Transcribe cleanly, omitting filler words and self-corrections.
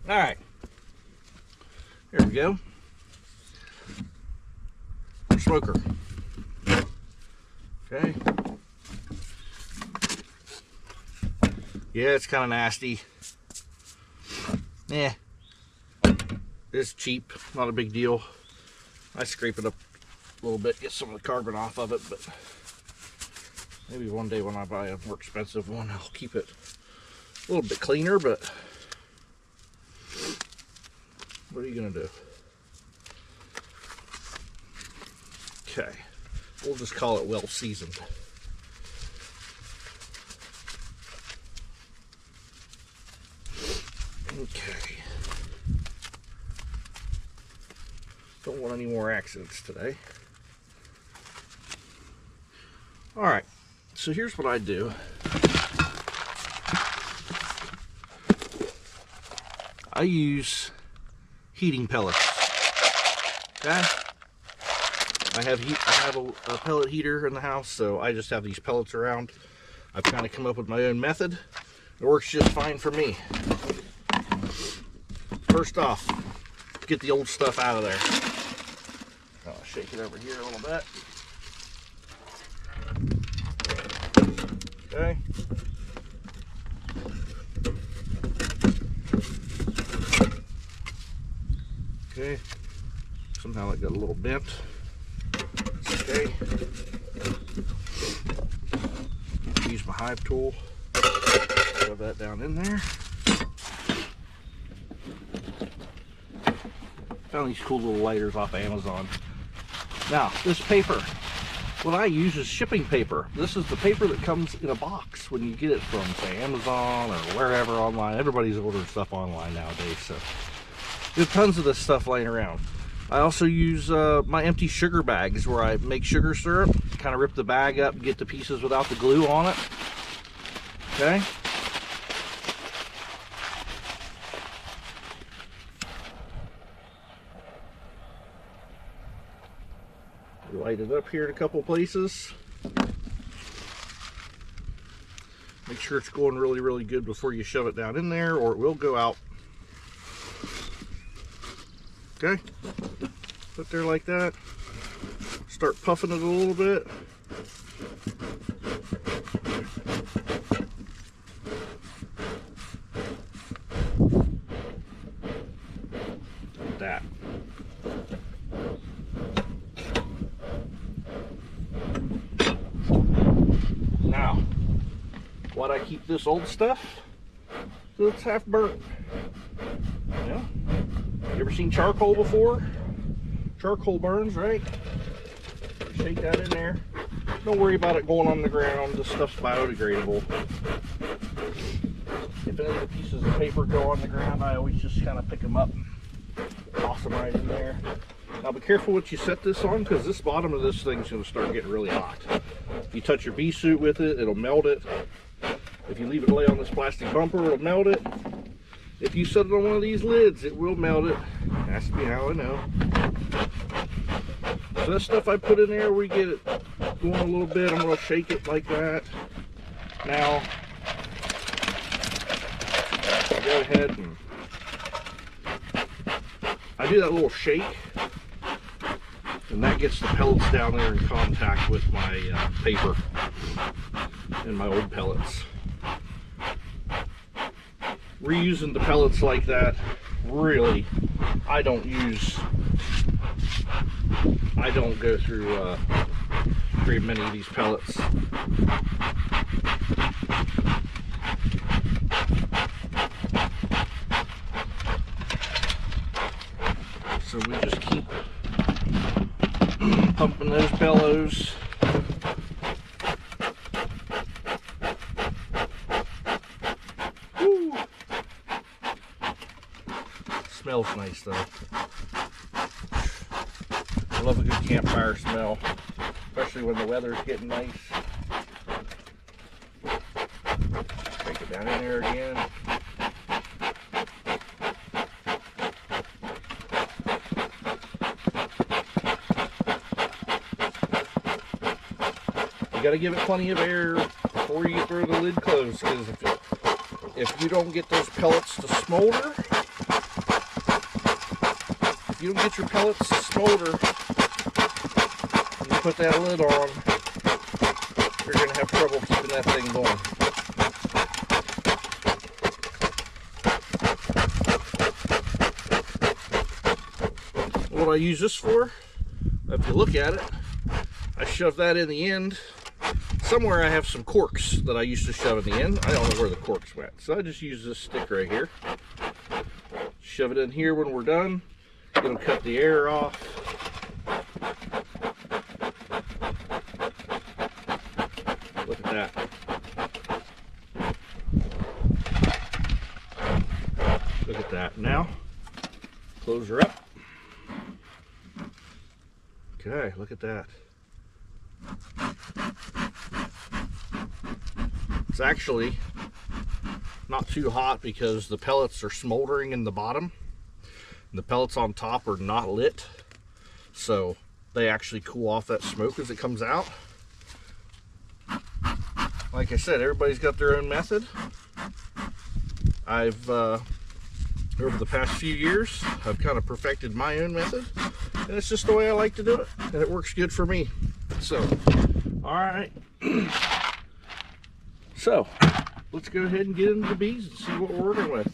All right, here we go. Smoker. Okay. Yeah, it's kind of nasty. Yeah, it's cheap, not a big deal. I scrape it up a little bit, get some of the carbon off of it, but maybe one day when I buy a more expensive one, I'll keep it a little bit cleaner, but what are you gonna do? Okay, we'll just call it well seasoned. Okay. Don't want any more accidents today. Alright, so here's what I do. I use heating pellets. Okay? I have a pellet heater in the house, so I just have these pellets around. I've kind of come up with my own method. It works just fine for me. First off, get the old stuff out of there. I'll shake it over here a little bit. Okay. Okay. Somehow it got a little bent. Okay. Use my hive tool. Shove that down in there. Found these cool little lighters off Amazon. Now, this paper, what I use is shipping paper. This is the paper that comes in a box when you get it from, say, Amazon or wherever online. Everybody's ordering stuff online nowadays, so there's tons of this stuff laying around. I also use my empty sugar bags where I make sugar syrup. Kind of rip the bag up, get the pieces without the glue on it. Okay. Light it up here in a couple places. Make sure it's going really, really good before you shove it down in there, or it will go out. Okay, put there like that. Start puffing it a little bit. Like that. Now, why'd I keep this old stuff? Because it's half burnt. Yeah. You ever seen charcoal before? Charcoal burns, right? Shake that in there. Don't worry about it going on the ground. This stuff's biodegradable. If any of the pieces of paper go on the ground, I always just kind of pick them up and toss them right in there. Now be careful what you set this on, because this bottom of this thing's going to start getting really hot. If you touch your bee suit with it, it'll melt it. If you leave it lay on this plastic bumper, it'll melt it. If you set it on one of these lids, it will melt it. Ask me how I know. So that stuff I put in there, we get it going a little bit. I'm going to shake it like that. Now, I'll go ahead and I do that little shake, and that gets the pellets down there in contact with my paper and my old pellets. Reusing the pellets like that, really, I don't go through very many of these pellets. So we just keep pumping those bellows. Woo. Smells nice though. I love a good campfire smell, especially when the weather's getting nice. Take it down in there again. You got to give it plenty of air before you throw the lid closed, because if you don't get those pellets to smolder, if you don't get your pellets to smolder, and you put that lid on, you're going to have trouble keeping that thing going. What I use this for, if you look at it, I shove that in the end. Somewhere I have some corks that I used to shove in the end. I don't know where the corks went, so I just use this stick right here. Shove it in here when we're done. It'll cut the air off. Look at that. Look at that. Now, close her up. Okay, look at that. It's actually not too hot because the pellets are smoldering in the bottom. And the pellets on top are not lit. So they actually cool off that smoke as it comes out. Like I said, everybody's got their own method. Over the past few years, I've kind of perfected my own method. And it's just the way I like to do it. And it works good for me. So, all right. So, let's go ahead and get into the bees and see what we're working with.